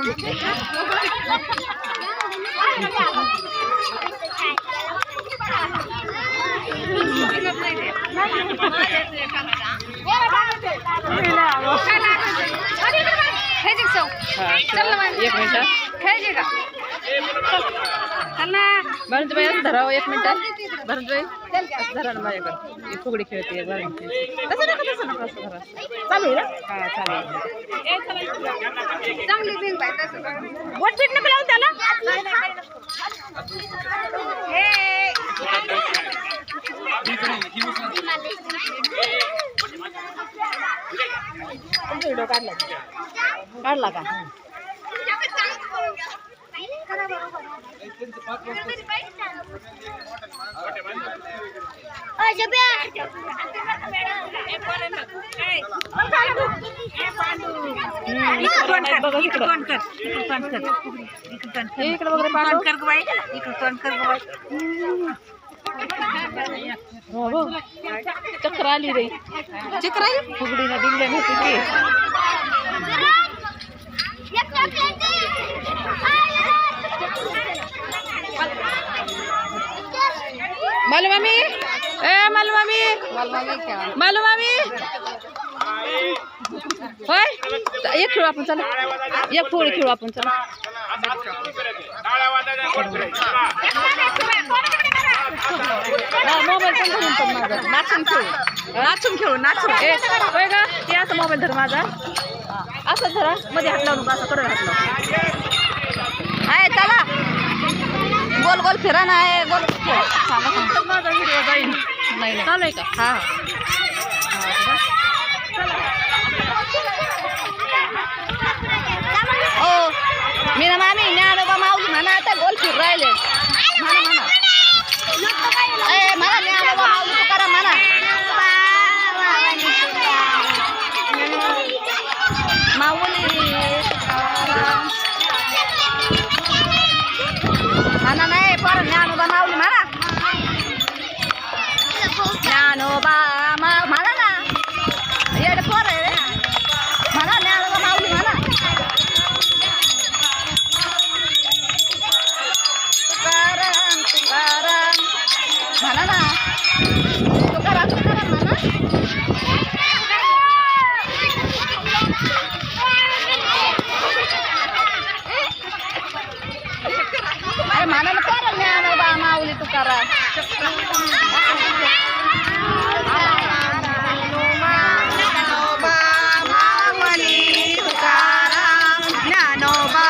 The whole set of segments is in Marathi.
एक मिनिट भरतबाई असं धरावं. एक मिनिट भरतबाई धरा ना माझ्याकडे. एक फुगडी खेळते तसं नका तसं नका असं धरा. चालू आहे ना? हा चालेल. बोट फिट नको लावून त्याला. व्हिडिओ काढला का? चक्र आली रे. चक्र आली फुगडीला दिंगल्या होती. मालू मामी ए मालू मामी मालू मामी होय. एक खेळू आपण चला. एक फुगडी खेळू आपण चला. मोबाईल पण घेऊन पण माझा नाचून खेळू नाचून. होय का ते असं मोबाईल धर माझा. असं धरा मध्ये हात लावून असं कडे हात लावून. आहे चला गोल गोल फिरा ना. आहे गोल माझा व्हिडिओ जाईल. नाही चालू आहे का? हा हो मीना मामी ज्ञानोबा माऊली म्हणा. आता गोल फिर राहिले म्हणा म्हणा. मला ज्ञानोबा माऊली तुकाराम म्हणा. माऊली म्हणा नाही पण ज्ञानोबा माऊली म्हणा. ज्ञानोबा म्हणा ना. येड पोर आहे म्हणा. ज्ञानोबा माऊली म्हणा. तुकाराम तुकाराम म्हणा ना. तुकाराम तुकाराम म्हणा. अरे म्हणा ना पोर ज्ञानोबा माऊली तुकाराम. ज्ञानोबा माऊली तुकाराम. ज्ञानोबा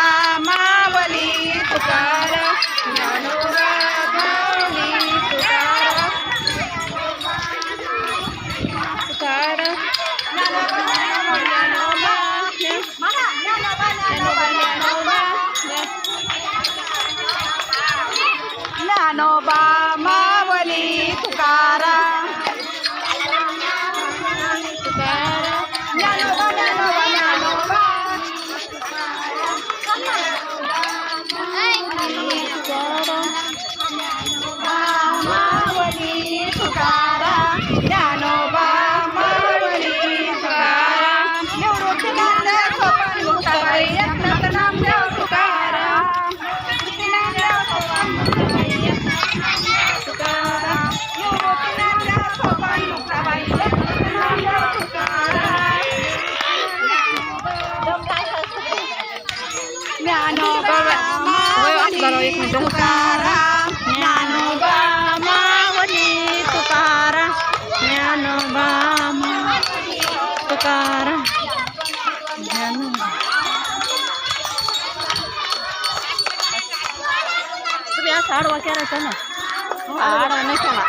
ज्ञानोबा ज्ञानोबा माऊली तुकाराम. ज्ञानोबा माऊली तुकाराम. निवृत्ती नामदेव सोपान मुक्ताबाई एकनाथ नामदेव तुकाराम. एक मिनिट. तुकाराम ज्ञानोबा माऊली तुकाराम. ज्ञानोबा तुकाराम ज्ञानोबा. तुम्ही असं आडवा करायचा ना. आडवा नाही केला.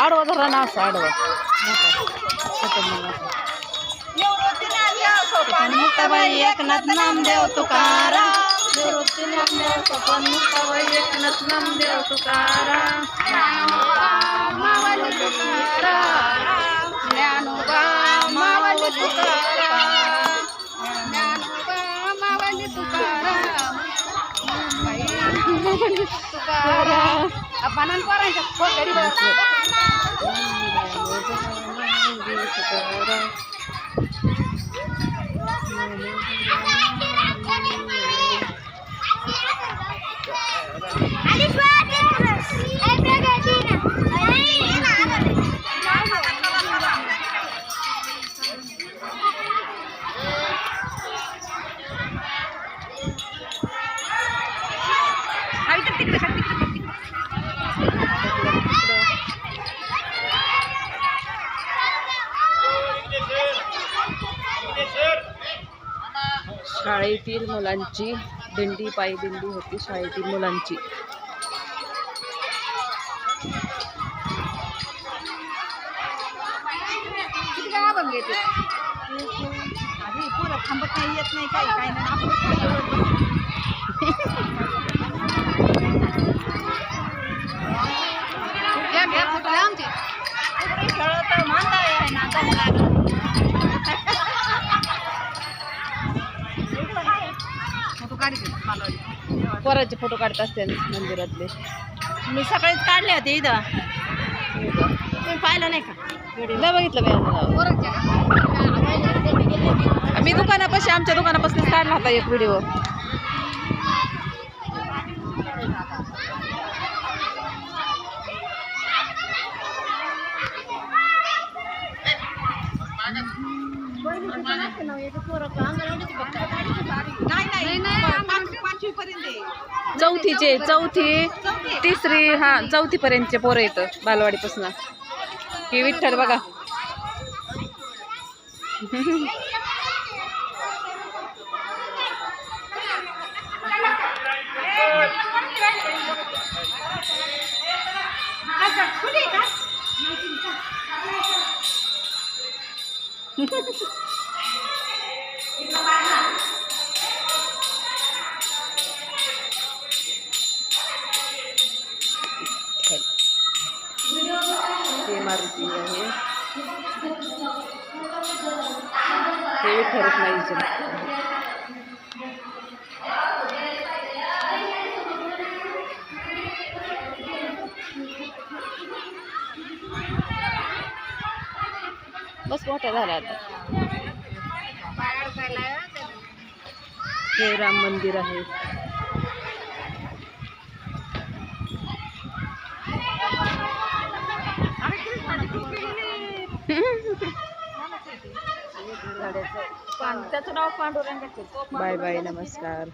आडवा धरा ना असं आडवा. मुक्ताबाई एकनाथ नामदेव तुकाराम. निवृत्ती नामदेव सोपान मुक्ताबाई एकनाथ नामदेव तुकाराम. माऊली तुकाराम. ज्ञानोबा माऊली तुकाराम. ज्ञानोबा माऊली तुकाराम. तुकाराम आपण पोरांच्या घरी बसले. तुकाराम शाळेतील मुलांची दिंडी, पायी दिंडी होती शाळेतील मुलांची. थांबत नाही, येत नाही, काही काही नाही. पोराचे फोटो काढत असते मंदिरातले. मी सकाळीच काढले होते इथं. तुम्ही पाहिलं नाही का? नाही बघितलं मी दुकानापाशी, आमच्या दुकानापासून काढला होता एक व्हिडिओ. चौथी तिसरी, हा चौथी पर्यंतचे पोरं येतं बालवाडीपासून. ही विठ्ठल बघा. हे मारुती आहे, हे विठ्ठल रखुमाईचं. बस मोठा झाला आता. हे राम मंदिर आहे. त्याचं नाव पांडुरंगाचं. बाय बाय, नमस्कार.